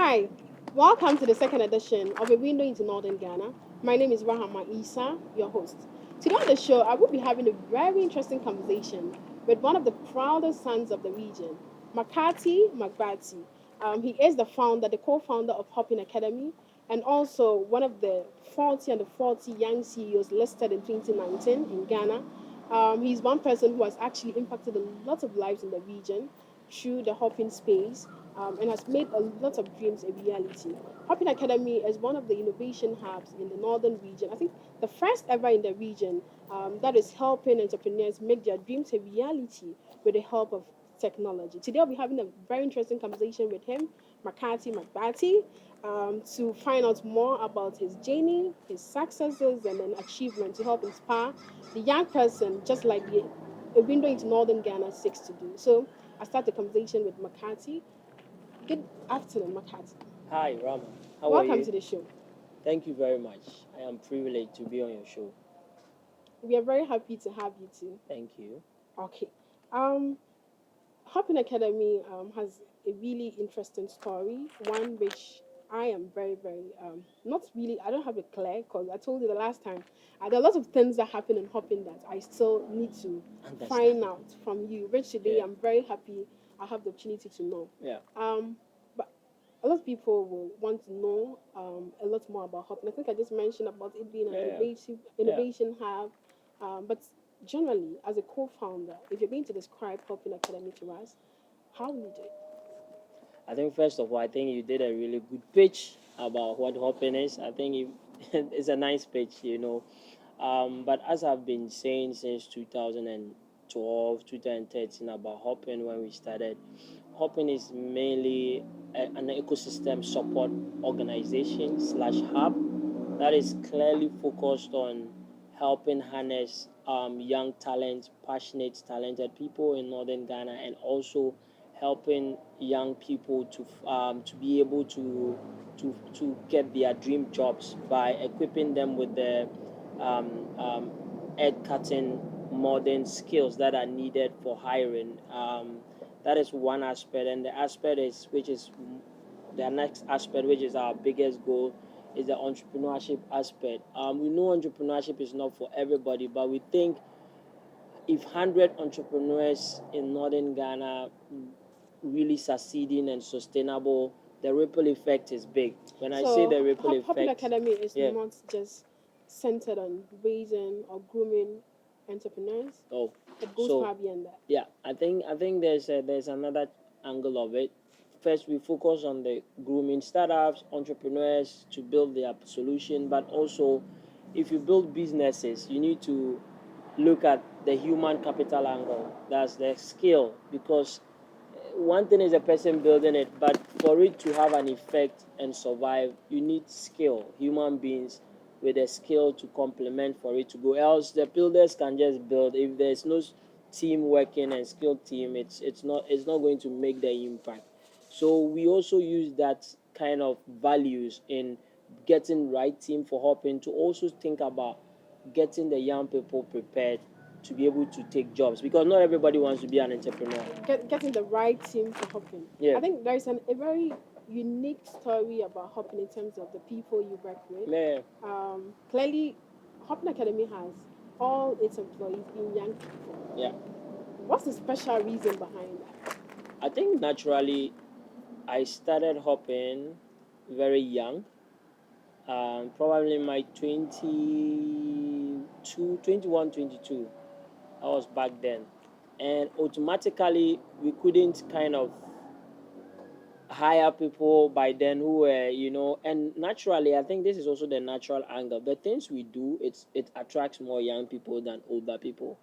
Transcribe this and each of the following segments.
Hi, welcome to the second edition of A Window into Northern Ghana. My name is Rahama Isa, your host. Today on the show, I will be having a very interesting conversation with one of the proudest sons of the region, Macarthy MacGbartty. He is the co-founder of Hopin Academy, and also one of the 40 and the 40 young CEOs listed in 2019 in Ghana. He's one person who has actually impacted a lot of lives in the region through the Hopin space and has made a lot of dreams a reality. Hopin Academy is one of the innovation hubs in the northern region. I think the first ever in the region that is helping entrepreneurs make their dreams a reality with the help of technology. Today, I'll be having a very interesting conversation with him, Macarthy MacGbartty, to find out more about his journey, his successes, and then achievements to help inspire the young person, just like the a window into northern Ghana seeks to do. So, I start the conversation with Macarthy. Good afternoon, Maccarzy. Hi, Rama. How are Welcome you? to the show. Thank you very much. I am privileged to be on your show. We are very happy to have you too. Thank you. Okay. Um, Hopin Academy has a really interesting story, one which I am very, not really, I don't have it clear because I told you the last time, there are lots of things that happen in Hopin that I still need to find Understand. out from you, which today Yeah. I'm very happy I have the opportunity to know. Yeah. But a lot of people will want to know a lot more about Hopin. I think I just mentioned about it being an Yeah. Yeah. innovation hub, but generally, as a co-founder, if you're going to describe Hopin Academy to us, how will you do it? I think first of all, I think you did a really good pitch about what Hopin is. I think it's a nice pitch. But as I've been saying since 2012, 2013 about Hopin when we started, Hopin is mainly an ecosystem support organization slash hub that is clearly focused on helping harness young talent, passionate, talented people in northern Ghana, and also helping young people to be able to get their dream jobs by equipping them with the egg cutting modern skills that are needed for hiring. That is one aspect, and the aspect is which is the next aspect, which is our biggest goal, is the entrepreneurship aspect. We know entrepreneurship is not for everybody, but we think if 100 entrepreneurs in northern Ghana really succeeding and sustainable, the ripple effect is big. When I say the ripple Hopin effect, Academy is yeah. not just centered on raising or grooming entrepreneurs. Oh, It goes so far beyond that. yeah, I think there's another angle of it. First, we focus on the grooming startups, entrepreneurs to build their solution, but also if you build businesses, you need to look at the human capital angle. That's the skill, because one thing is a person building it, but for it to have an effect and survive, you need skill, human beings with a skill to complement for it to go. Else, the builders can just build. If there's no team working and skilled team, it's not going to make the impact. So we also use that kind of values in getting right team for Hopin to also think about getting the young people prepared to be able to take jobs, because not everybody wants to be an entrepreneur. Getting the right team for Hopin. Yeah. I think there is a very unique story about Hopin in terms of the people you work with. Yeah. Clearly, Hopin Academy has all its employees being young people. Yeah. What's the special reason behind that? I think naturally I started Hopin very young, probably in my 22, 21, 22. I was back then. And automatically we couldn't kind of hire people by then who were, and naturally I think this is also the natural angle. The things we do, it attracts more young people than older people.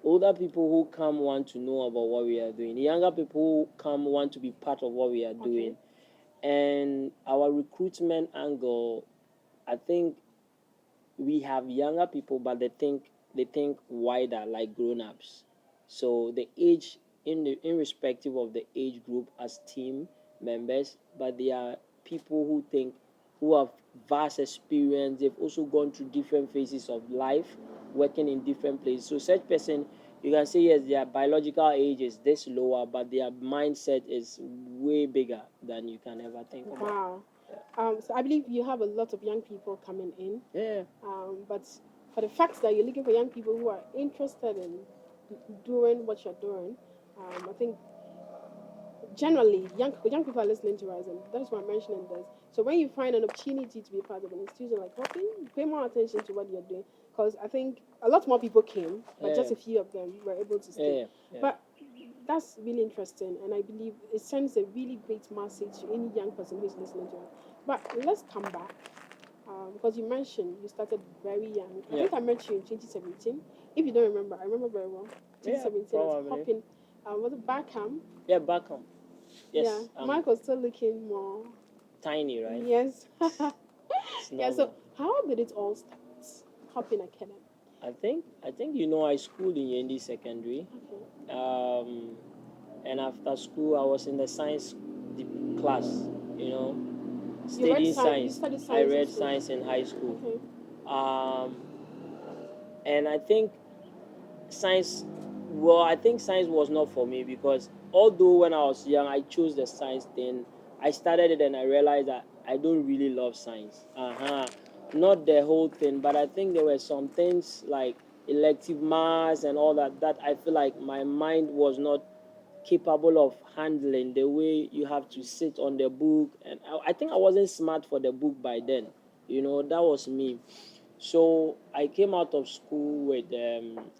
Older people who come want to know about what we are doing. Younger people who come want to be part of what we are doing. And our recruitment angle, I think we have younger people, but they think wider, like grown-ups. So the age, irrespective of the age group as team members, but they are people who have vast experience. They've also gone through different phases of life, working in different places. So such person, you can say yes, their biological age is this lower, but their mindset is way bigger than you can ever think about. Wow. So I believe you have a lot of young people coming in. Yeah. But for the fact that you're looking for young people who are interested in doing what you're doing, I think generally young people are listening to us, and that is why I'm mentioning this. So when you find an opportunity to be part of an institution like Hopin, pay more attention to what you're doing, because I think a lot more people came, but just Yeah. a few of them were able to stay. Yeah. Yeah. But that's really interesting, and I believe it sends a really great message to any young person who's listening to us. But let's come back, because you mentioned you started very young. I Yeah. think I met you in 2017. If you don't remember, I remember very well. Yeah, 2017, I was probably. Hopin. Was it Barkham? Yeah, back home. Yeah, Yes. Mark was still looking more. Tiny, right? Yes. It's Yeah. So normal. how did it all start? Hopin Academy. I think I schooled in Yendi Secondary. Okay. And after school I was in the science class, you know, You read studying science. You science. studied I science in read school. science in high school. Okay. Um, and I think science was not for me, because although when I was young I chose the science thing, I started it and I realized that I don't really love science. Not the whole thing, but I think there were some things like elective maths and all that I feel like my mind was not capable of handling, the way you have to sit on the book. And I think I wasn't smart for the book by then. That was me. So I came out of school with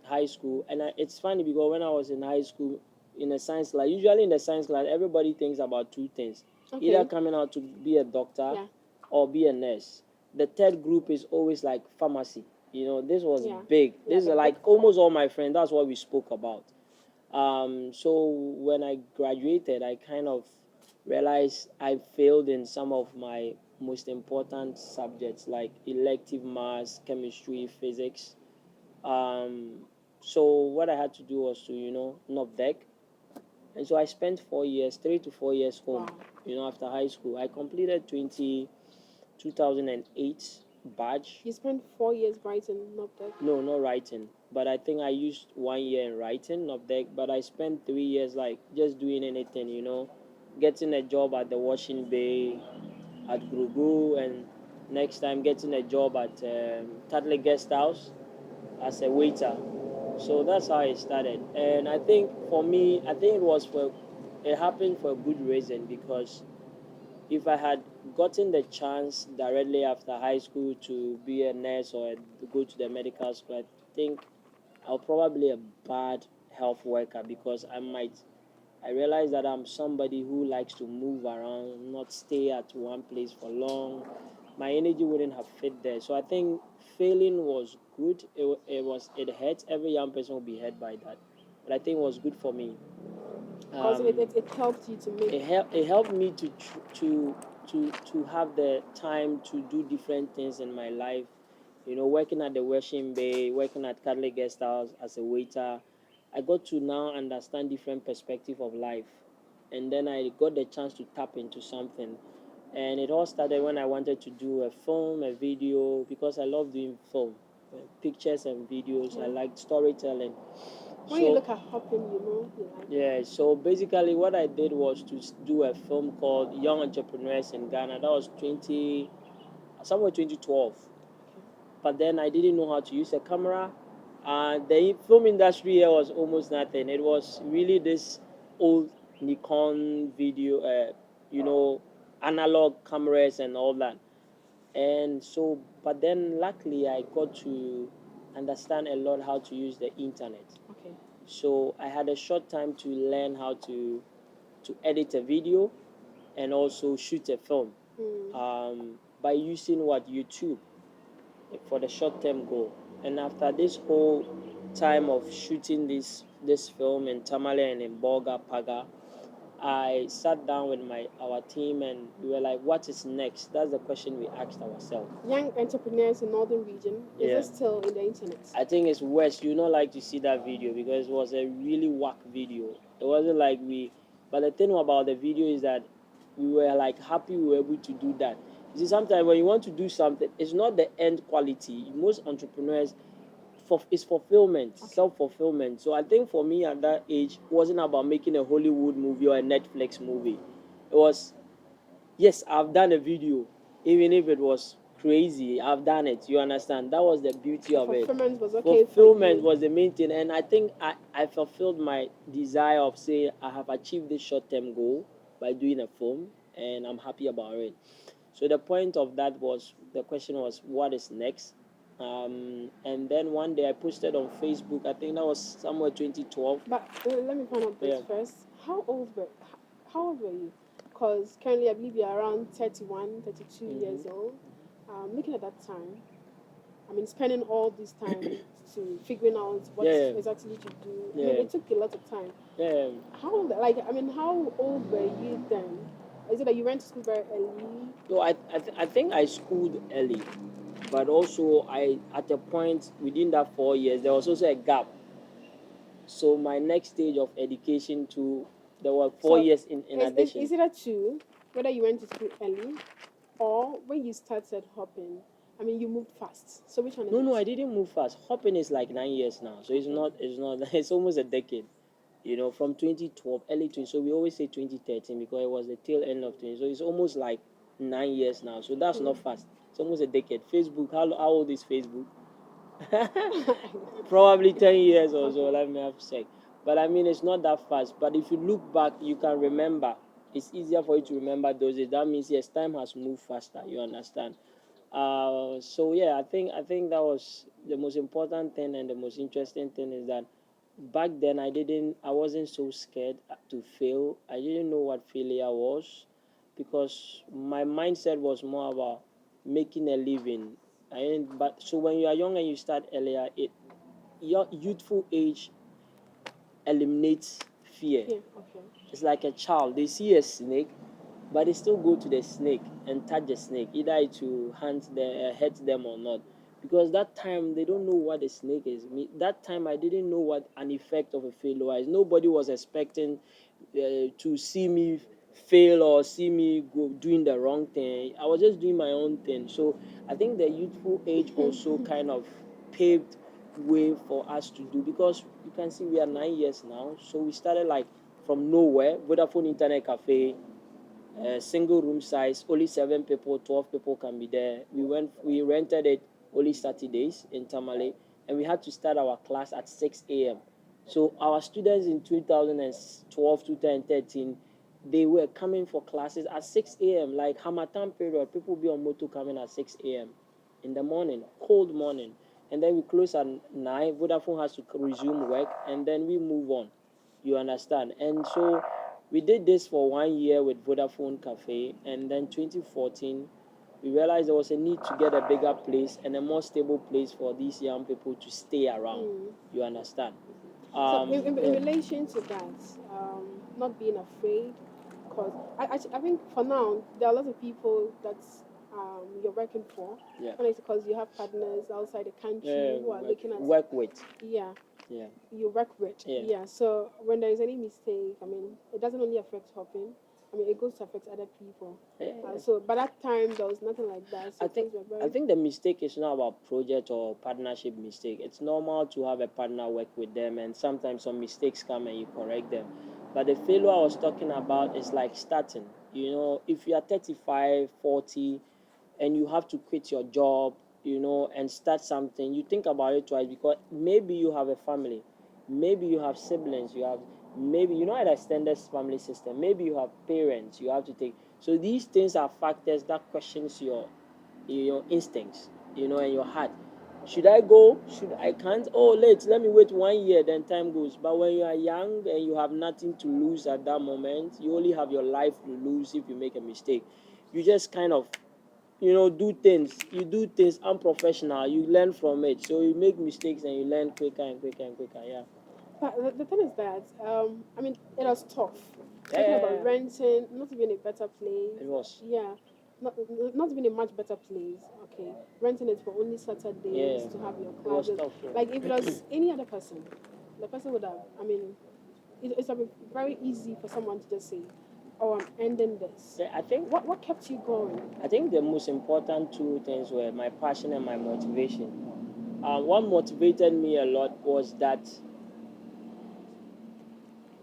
high school, and it's funny because when I was in high school, in a science class, usually in the science class, everybody thinks about two things: either Okay. coming out to be a doctor Yeah. or be a nurse. The third group is always like pharmacy. This was Yeah. big. Yeah. This is The like big almost all my friends. That's what we spoke about. So when I graduated, I kind of realized I failed in some of my most important subjects like elective maths, chemistry, physics. Um, so what I had to do was to, not beg. And so I spent 4 years, 3 to 4 years home, Wow. after high school. I completed 2008 badge. You spent 4 years writing notebook. No, not writing. But I think I used 1 year in writing, not deck. But I spent 3 years like just doing anything, getting a job at the washing bay at Grugu, and next time getting a job at Tatley Guest House as a waiter. So that's how it started. And I think for me, it happened for a good reason, because if I had gotten the chance directly after high school to be a nurse or go to the medical school, I think I'll probably a bad health worker, because I realize that I'm somebody who likes to move around, not stay at one place for long. My energy wouldn't have fit there. So I think failing was good. It hurts. Every young person will be hurt by that, but I think it was good for me. Because it helped you to make. It helped me to have the time to do different things in my life. Working at the washing bay, working at Catholic Guest House as a waiter, I got to now understand different perspective of life, and then I got the chance to tap into something. And it all started when I wanted to do a film, a video, because I love doing film, pictures and videos. I Yeah. like storytelling. When you So look at Hopin, you like. yeah, so basically what I did was to do a film called Young Entrepreneurs in Ghana. That was somewhere 2012. But then I didn't know how to use a camera. The film industry here was almost nothing. It was really this old Nikon video, analog cameras and all that. And so, but then luckily I got to understand a lot how to use the internet. Okay. So I had a short time to learn how to edit a video and also shoot a film, by using YouTube for the short term goal. And after this whole time of shooting this film in Tamale and in Bolga Paga, I sat down with our team and we were like, what is next? That's the question we asked ourselves. Young entrepreneurs in northern region. Is Yeah. it still in the internet? I think it's worse. You not like to see that video because it was a really whack video. It wasn't like but the thing about the video is that we were like happy we were able to do that. You see, sometimes when you want to do something, it's not the end quality. Most entrepreneurs, it's fulfillment, self-fulfillment. So I think for me at that age, it wasn't about making a Hollywood movie or a Netflix movie. It was, yes, I've done a video, even if it was crazy. I've done it. You understand? That was the beauty The of it. fulfillment was okay for Fulfillment you. was the main thing, and I think I fulfilled my desire of saying I have achieved this short-term goal by doing a film, and I'm happy about it. So the point of that was, the question was, what is next? And then one day I posted on Facebook. I think that was somewhere 2012. But let me find out this Yeah. first. How old were you? Because currently I believe you're around 31, 32 years old. Looking at that time, I mean, spending all this time to figuring out what Yeah. exactly to do. I Yeah. mean, it took a lot of time. Yeah. How old were you then? Is it that you went to school very early? So I think I schooled early, but also I, at a point within that 4 years, there was also a gap. So my next stage of education too, there were 4 years in addition. Is it a two, whether you went to school early or when you started hopping? I mean, you moved fast. So which one is No, it? no, I didn't move fast. Hopping is like 9 years now, so it's not it's almost a decade. You know, from 2012, early 20. So we always say 2013 because it was the tail end of 20. So it's almost like 9 years now. So that's not fast. It's almost a decade. Facebook, how old is Facebook? Probably 10 years or so. Let me have to check. But I mean, it's not that fast. But if you look back, you can remember. It's easier for you to remember those days. That means yes, time has moved faster. You understand? So yeah, I think that was the most important thing, and the most interesting thing is that back then I wasn't so scared to fail. I didn't know what failure was, because my mindset was more about making a living. But so when you are young and you start earlier, your youthful age eliminates fear. Yeah, okay. It's like a child. They see a snake, but they still go to the snake and touch the snake, either to hurt them or not. Because that time they don't know what a snake is. That time I didn't know what an effect of a failure is. Nobody was expecting to see me fail or see me go doing the wrong thing. I was just doing my own thing. So I think the youthful age also kind of paved way for us to do, because you can see we are 9 years now. So we started like from nowhere, Vodafone Internet Cafe, single room size, only 7 people, 12 people can be there. We rented it only Saturdays in Tamale, and we had to start our class at 6 a.m. So our students in 2012, 2013, they were coming for classes at 6 a.m. Like Hamatan period, people be on motor coming at 6 a.m. in the morning, cold morning. And then we close at 9. Vodafone has to resume work, and then we move on. You understand? And so we did this for 1 year with Vodafone Cafe, and then 2014, we realized there was a need to get a bigger place and a more stable place for these young people to stay around. You understand? So in Yeah. relation to that, not being afraid, because I think for now there are a lot of people that you're working for. Yeah. When it's because you have partners outside the country who are looking at, work with. yeah, Yeah. you work with. Yeah. Yeah. So when there is any mistake, I mean, it doesn't only affect Hopin. I mean, it goes to affect other people. Yeah. So by that time, there was nothing like that. So I think things were I very. think the mistake is not about project or partnership mistake. It's normal to have a partner work with them, and sometimes some mistakes come and you correct them. But the failure I was talking about is like starting. You know, if you are 35, 40, and you have to quit your job, and start something, you think about it twice, because maybe you have a family, maybe you have siblings, maybe an extended family system, maybe you have parents you have to take. So these things are factors that questions your instincts, and your heart. Should I go? Should I can't? Oh, let me wait 1 year, then time goes. But when you are young and you have nothing to lose at that moment, you only have your life to lose if you make a mistake. You just kind of do things unprofessional, you learn from it. So you make mistakes and you learn quicker and quicker and quicker. Yeah. But the thing is that, I mean, it was tough. Talking Yeah. about renting, not even a better place. It was. Yeah, not even a much better place. Okay, renting it for only Saturdays Yeah. to have your It was classes. tough. Yeah. Like if it was any other person, the person would have. I mean, it's very easy for someone to just say, "Oh, I'm ending this." Yeah, What kept you going? I think the most important two things were my passion and my motivation. What motivated me a lot was that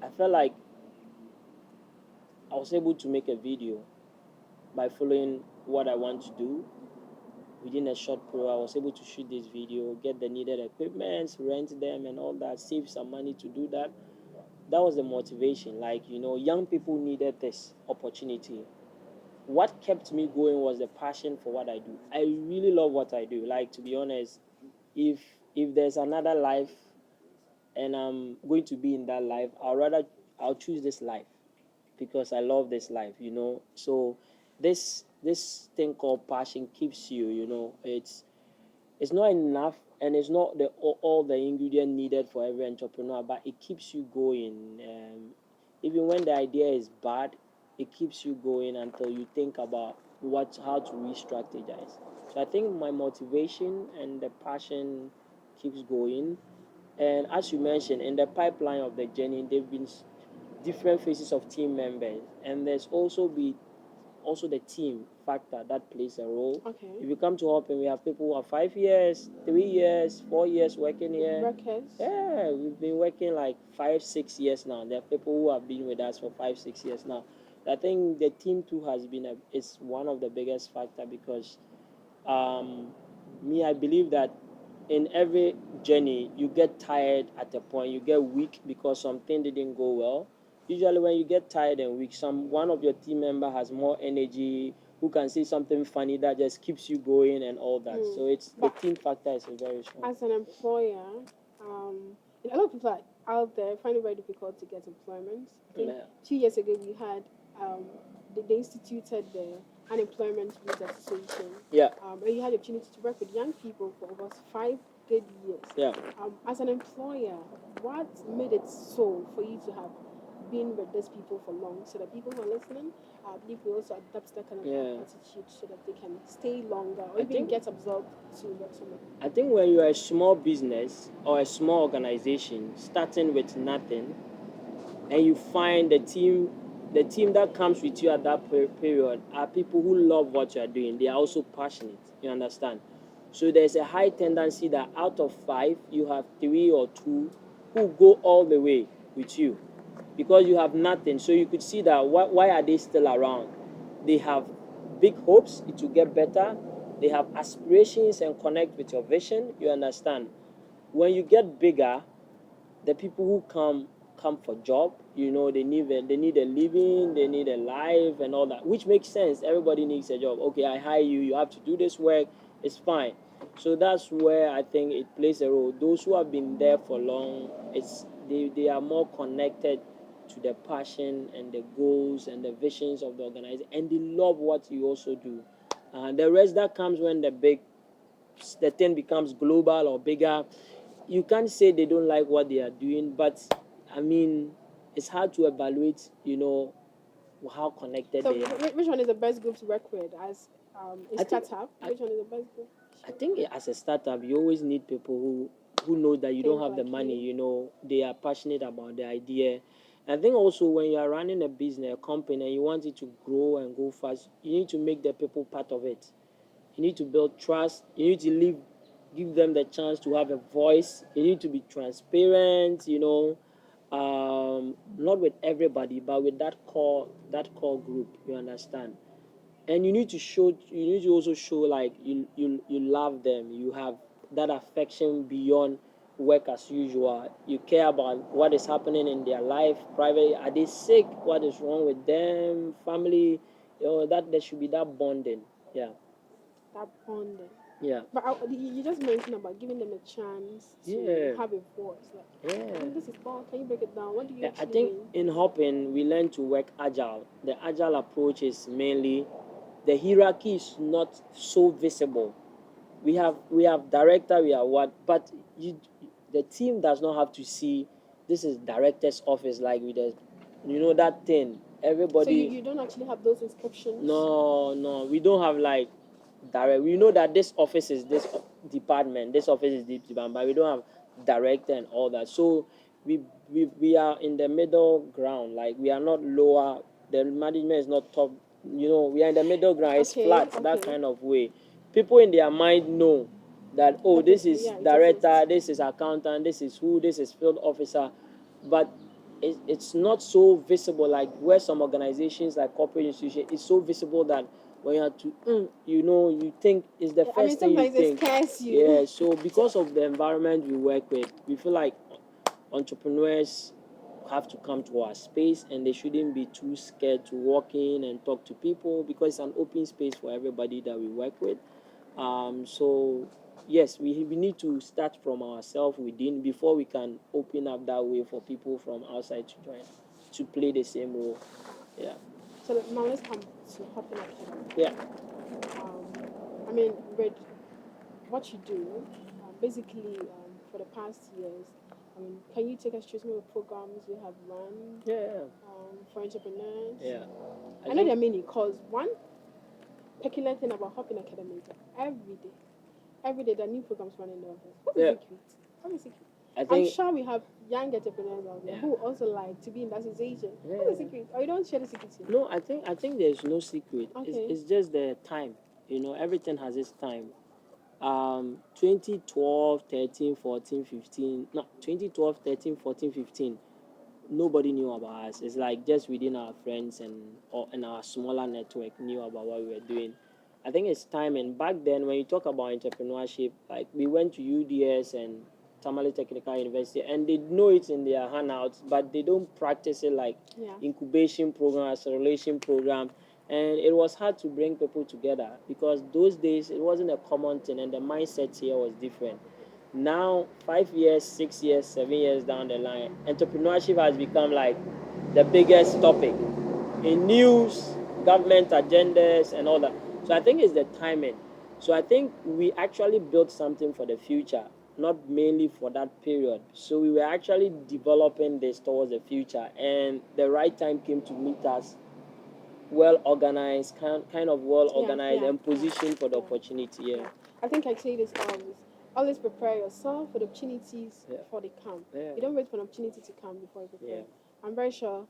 I felt like I was able to make a video by following what I want to do. Within a short period, I was able to shoot this video, get the needed equipment, rent them and all that, save some money to do that. That was the motivation. Like, young people needed this opportunity. What kept me going was the passion for what I do. I really love what I do. Like, to be honest, if there's another life and I'm going to be in that life, I'll choose this life because I love this life, So this thing called passion keeps you, it's not enough and it's not all the ingredient needed for every entrepreneur, but it keeps you going. Even when the idea is bad, it keeps you going until you think about how to re-strategize. So I think my motivation and the passion keeps going. And as you mentioned, in the pipeline of the journey, there've been different phases of team members, and there's also the team factor that plays a role. Okay. If you come to Hopin, we have people who are 5 years, 3 years, 4 years working here. Records. Yeah, we've been working like 5, 6 years now. There are people who have been with us for 5, 6 years now. I think the team too has been is one of the biggest factor because I believe that in every journey you get tired at a point, you get weak because something didn't go well. Usually when you get tired and weak, one of your team member has more energy, who can say something funny that just keeps you going and all that. So the team factor is very strong. As an employer, a lot of people are out there find it very difficult to get employment. I think 2 years ago we had they instituted the Unemployment Youth Association. Yeah. And you had the opportunity to work with young people for over 5 good years. Yeah. As an employer, what made it so for you to have been with these people for long, so that people who are listening, people also adopt that kind of attitude so that they can stay longer or even get absorbed to work somewhere? I think when you are a small business or a small organization starting with nothing, and you find the team that comes with you at that period are people who love what you are doing. They are also passionate. You understand? So there's a high tendency that out of 5, you have 3 or 2 who go all the way with you because you have nothing. So you could see that why are they still around? They have big hopes it will get better. They have aspirations and connect with your vision. You understand? When you get bigger, the people who come for job, they need a living, they need a life and all that, which makes sense. Everybody needs a job. Okay, I hire you, you have to do this work, it's fine. So that's where I think it plays a role. Those who have been there for long, they are more connected to the passion and the goals and the visions of the organization, and they love what you also do. The rest that comes when the thing becomes global or bigger. You can't say they don't like what they are doing, but I mean, it's hard to evaluate, how connected they are. Which one is the best group to work with as a startup? Which one is the best group? I think as a startup, you always need people who know that you don't have the money, they are passionate about the idea. I think also when you are running a business, a company, and you want it to grow and go fast, you need to make the people part of it. You need to build trust. You need to give them the chance to have a voice. You need to be transparent, not with everybody, but with that core group, you understand? And you need to also show like you love them. You have that affection beyond work as usual. You care about what is happening in their life, privately. Are they sick? What is wrong with them? Family, that there should be that bonding. Yeah. That bonding. Yeah. But you just mentioned about giving them a chance to have a voice. Like, this is ball. Can you break it down? What do you actually I think mean? in Hopin, we learn to work agile. The agile approach is mainly the hierarchy is not so visible. We have director, we have what, but the team does not have to see this is director's office like with that thing. Everybody. So you don't actually have those inscriptions? No, we don't have like direct. We know that this office is this department, this office is this department, but we don't have director and all that. So we are in the middle ground. Like we are not lower. The management is not top. We are in the middle ground. It's flat, that kind of way. People in their mind know that this is director, this is accountant, this is field officer, but it's not so visible like where some organizations like corporate institutions it's so visible that when you have to you think it's the I mean, first thing you sometimes it think. scares you. Yeah, so because of the environment we work with, we feel like entrepreneurs have to come to our space and they shouldn't be too scared to walk in and talk to people because it's an open space for everybody that we work with. So yes, we need to start from ourselves within before we can open up that way for people from outside to join, to play the same role. Yeah. So now let's come to Hopin Academy. Yeah. I mean, with what you do, basically for the past years, I mean, can you take us through some of the programs you have run Yeah. for entrepreneurs? Yeah. I know there are many, because one peculiar thing about Hopin Academy is that every day there are new programs running in the office. What is secret? What is secret? I'm sure we have young entrepreneurs out there who also like to be in that situation. What is the secret? Or you don't share the secret here? No, I think there's no secret. Okay. It's just the time. Everything has its time. 2012, 13, 14, 15. No, 2012, 13, 14, 15. Nobody knew about us. It's like just within our friends and our smaller network knew about what we were doing. I think it's time. And back then, when you talk about entrepreneurship, like we went to UDS and Tamale Technical University, and they know it in their handouts, but they don't practice it like incubation program, acceleration program. And it was hard to bring people together because those days it wasn't a common thing, and the mindset here was different. Now, 5 years, 6 years, 7 years down the line, entrepreneurship has become like the biggest topic in news, government agendas, and all that. So I think it's the timing. So I think we actually built something for the future, not mainly for that period. So we were actually developing this towards the future, and the right time came to meet us, well organized, kind of well organized, and positioned for the opportunity. Yeah. I think I say this always prepare yourself for the opportunities before they come. You don't wait for an opportunity to come before you prepare. I'm very sure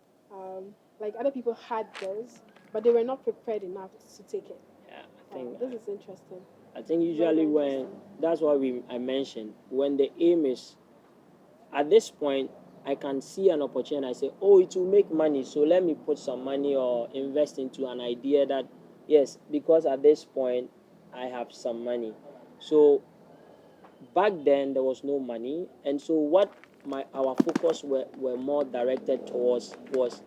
like other people had this, but they were not prepared enough to take it. I think this is interesting. I think usually when that's what I mentioned, when the aim is at this point, I can see an opportunity. I say, oh, it will make money, so let me put some money or invest into an idea that, yes, because at this point I have some money. So back then there was no money, and so what our focus were more directed towards was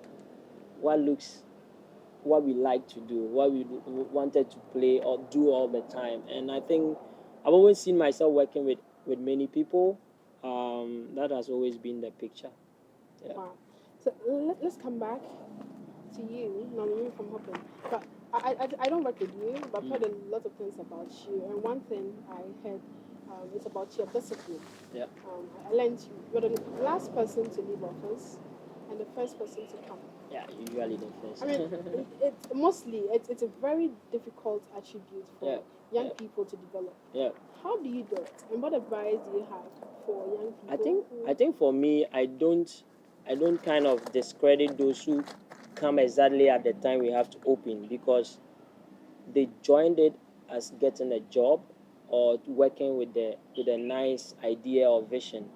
what we like to do, what we wanted to play or do all the time. And I think I've always seen myself working with many people. That has always been the picture. Yeah. Wow. So let's come back to you. Now we're from Hopin, but I don't work with you, but I've heard a lot of things about you. And one thing I heard is about your discipline. Yeah. I learned you're the last person to leave office and the first person to come. Yeah, usually the first. I mean, it's a very difficult attribute for young people to develop. Yeah. How do you do it? And what advice do you have for young people? I think for me, I don't kind of discredit those who come exactly at the time we have to open, because they joined it as getting a job or working with a nice idea or vision.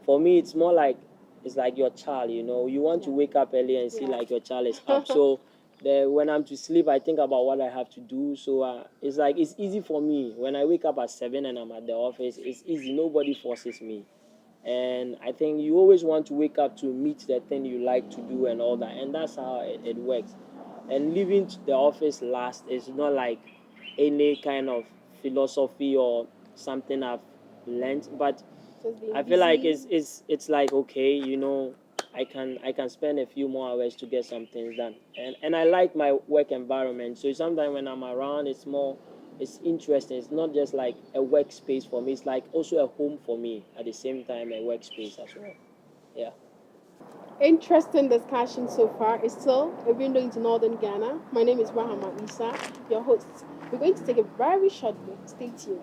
For me, it's more like it's like your child. You want to wake up early and see like your child is up. So when I'm to sleep, I think about what I have to do. So it's like it's easy for me. When I wake up at 7 and I'm at the office, it's easy. Nobody forces me. And I think you always want to wake up to meet the thing you like to do and all that. And that's how it works. And leaving the office last is not like any kind of philosophy or something I've learned. But I feel like it's like, okay, I can spend a few more hours to get some things done. And I like my work environment. So sometimes when I'm around, it's interesting. It's not just like a workspace for me. It's like also a home for me at the same time, a workspace as well. Yeah. Interesting discussion so far. It's still a window into northern Ghana. My name is Rahama Isa, your host. We're going to take a very short break. Stay tuned.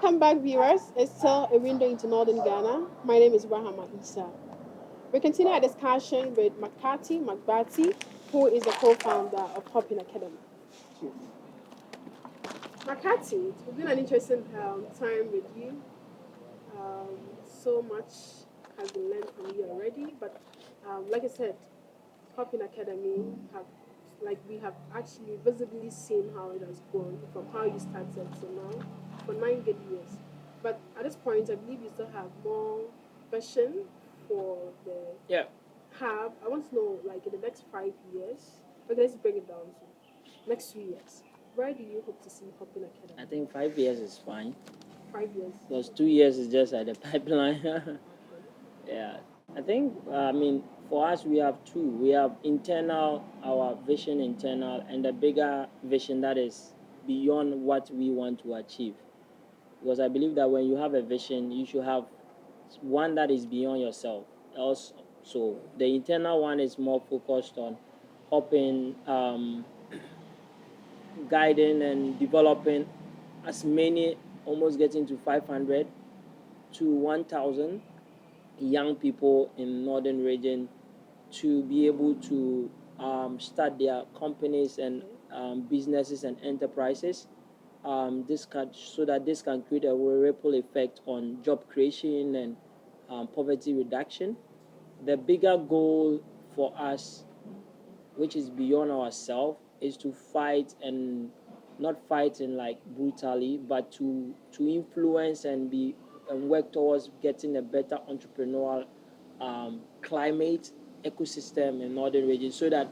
Welcome back, viewers. It's still a window into northern Ghana. My name is Rahama Isa. We continue our discussion with Macarthy MacGbartty, who is the co-founder of Hopin Academy. Macarthy, it's been an interesting time with you. So much has been learned from you already, but like I said, Hopin Academy have we have actually visibly seen how it has grown from how you started to now for 9 good years. But at this point, I believe you still have more vision for the Yeah, hub. I want to know, like in the next 5 years. Okay, let's bring it down to next 3 years. Where do you hope to see Hopin I Academy? think 5 years is fine 5 years. because 2 years is just at the pipeline. Okay. Yeah, I think, I mean, for us, we have two. We have internal, our vision internal, and the bigger vision that is beyond what we want to achieve. Because I believe that when you have a vision, you should have one that is beyond yourself. Also, so the internal one is more focused on helping, guiding and developing as many, almost getting to 500 to 1,000 young people in northern region to be able to start their companies and businesses and enterprises. This can so that this can create a ripple effect on job creation and poverty reduction. The bigger goal for us, which is beyond ourselves, is to fight and not fighting like brutally, but to influence and be and work towards getting a better entrepreneurial climate ecosystem in northern region, so that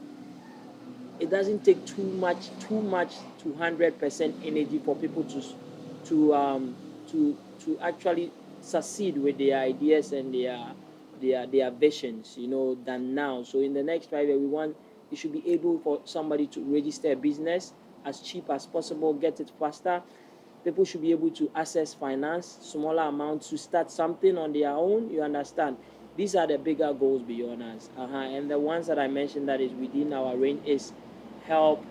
it doesn't take too much 200% energy for people to to actually succeed with their ideas and their visions, than now. So in the next 5 years, we want it should be able for somebody to register a business as cheap as possible, get it faster. People should be able to access finance, smaller amounts to start something on their own. You understand? These are the bigger goals beyond us. And the ones that I mentioned that is within our range is help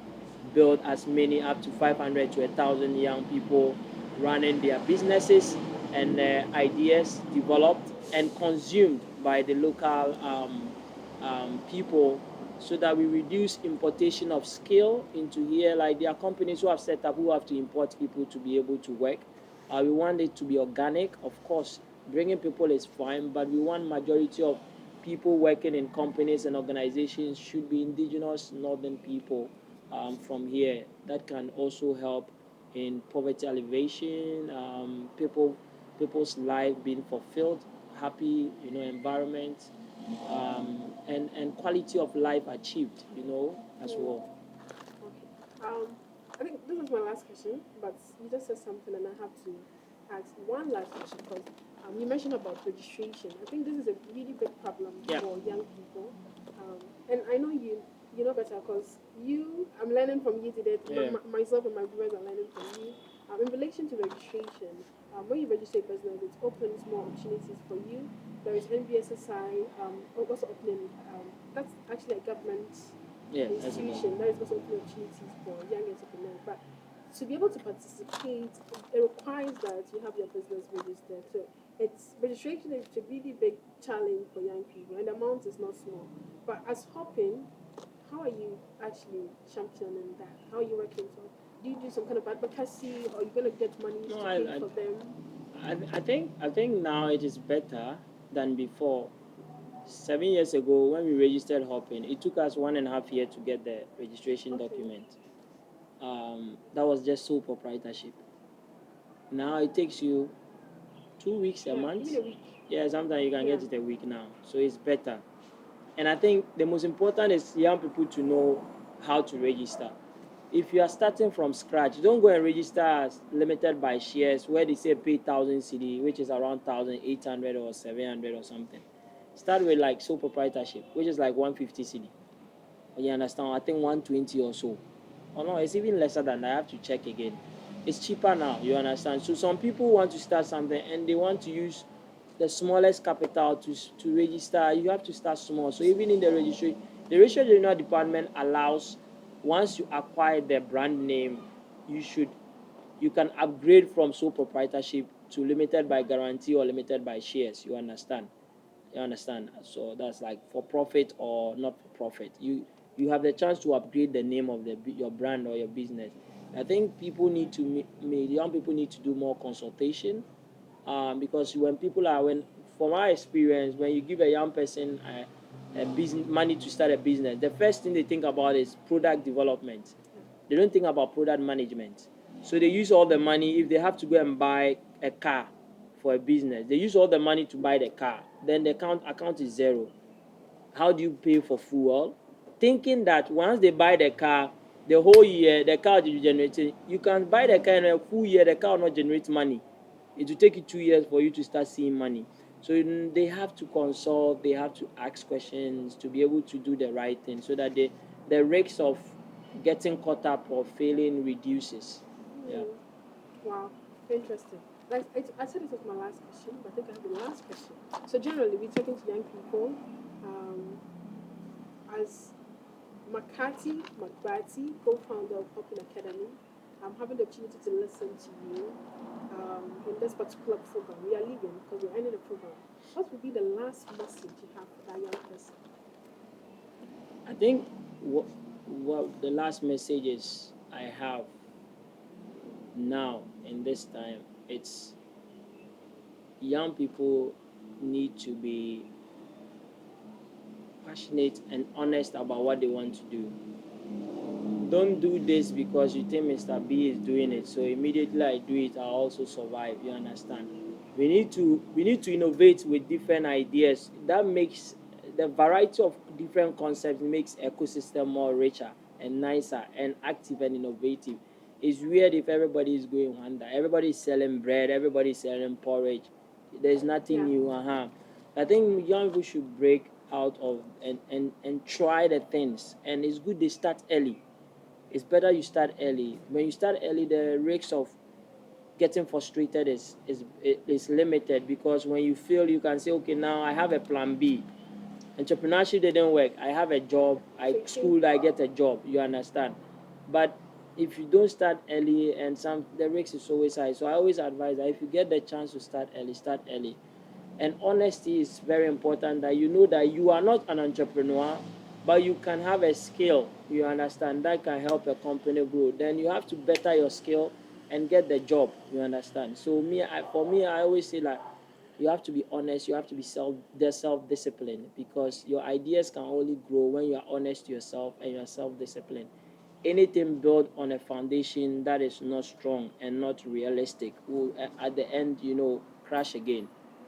build as many up to 500 to 1,000 young people running their businesses and ideas developed and consumed by the local people, so that we reduce importation of skill into here. Like there are companies who have set up who have to import people to be able to work. We want it to be organic. Of course, bringing people is fine, but we want majority of people working in companies and organizations should be indigenous northern people from here. That can also help in poverty alleviation, people's life being fulfilled, happy, environment, and quality of life achieved, as well. Okay. I think this is my last question, but you just said something, and I have to ask one last question because you mentioned about registration. I think this is a really big problem Yeah. for young people, and I know you know better because I'm learning from you today. Yeah. Myself and my viewers are learning from you. In relation to registration, when you register a business, it opens more opportunities for you. There is NBSSI, also opening. That's actually a government Yeah, that's institution that is also opening opportunities for young entrepreneurs. But to be able to participate, it requires that you have your business registered. So registration is a really big challenge for young people, and the amount is not small. But as Hopin, how are you actually championing that? How are you working? So do you do some kind of advocacy, or are you going to get money No, to pay for them? I think now it is better than before. 7 years ago, when we registered Hopin, it took us 1.5 years to get the registration Okay. document. That was just sole proprietorship. Now it takes you 2 weeks, a Yeah, month. even a week. Yeah, sometimes you can Yeah. get it a week now. So it's better. And I think the most important is young people to know how to register. If you are starting from scratch, don't go and register as limited by shares where they say pay 1,000 CD, which is around 1,800 or 700 or something. Start with like sole proprietorship, which is like 150 CD. You understand? I think 120 or so. Oh no, it's even lesser than that. I have to check again. It's cheaper now, you understand? So some people want to start something and they want to use the smallest capital to register. You have to start small. So even in the registration general department allows, once you acquire the brand name, you can upgrade from sole proprietorship to limited by guarantee or limited by shares. You understand? You understand? So that's like for profit or not for profit. You have the chance to upgrade the name of your brand or your business. I think people need to young people need to do more consultation, because when from our experience, when you give a young person a business money to start a business, the first thing they think about is product development. They don't think about product management. So they use all the money. If they have to go and buy a car for a business, they use all the money to buy the car. Then the account is zero. How do you pay for fuel? Thinking that once they buy the car, the whole year the car will be generating. You can buy the car in a full year, the car will not generate money. It will take you 2 years for you to start seeing money. So they have to consult, they have to ask questions to be able to do the right thing, so that the risks of getting caught up or failing reduces. Yeah. Wow, interesting. Like I said, this was my last question, but I think I have the last question. So generally, we're talking to young people. As Macarthy MacGbartty, co-founder of Hopin Academy, I'm having the opportunity to listen to you in this particular program. We are leaving because we're ending the program. What would be the last message you have for that young person? I think what the last messages I have now in this time, it's young people need to be passionate and honest about what they want to do. Don't do this because you think Mr. B is doing it, so immediately I do it, I'll also survive. You understand? We need to innovate with different ideas. That makes the variety of different concepts makes ecosystem more richer and nicer and active and innovative. It's weird if everybody is going under. Everybody is selling bread, everybody is selling porridge. There's nothing Yeah. new. I think young people should break out of and try the things. And it's good they start early. It's better you start early. When you start early, the risks of getting frustrated is limited, because when you fail, you can say, okay, now I have a plan B. Entrepreneurship didn't work. I have a job. I schooled. I get a job. You understand? But if you don't start early, and the risk is always high. So I always advise that if you get the chance to start early, start early. And honesty is very important, that you know that you are not an entrepreneur, but you can have a skill, you understand, that can help a company grow. Then you have to better your skill and get the job, you understand. So for me, I always say, like, you have to be honest, you have to be self-disciplined, because your ideas can only grow when you are honest to yourself and you are self-disciplined. Anything built on a foundation that is not strong and not realistic will, at the end, crash again.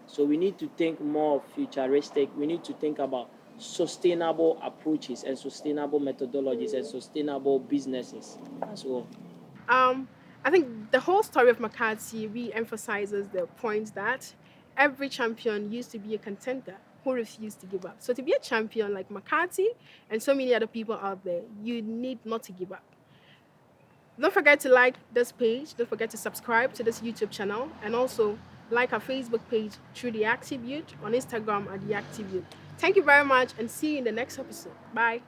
So we need to think more futuristic. We need to think about sustainable approaches and sustainable methodologies and sustainable businesses as well. Um, I think the whole story of McCarthy re-emphasizes the point that every champion used to be a contender who refused to give up. So to be a champion like McCarthy and so many other people out there, you need not to give up. Don't forget to like this page. Don't forget to subscribe to this YouTube channel, and also like our Facebook page through the Active Youth, on Instagram at the Active Youth. Thank you very much, and see you in the next episode. Bye.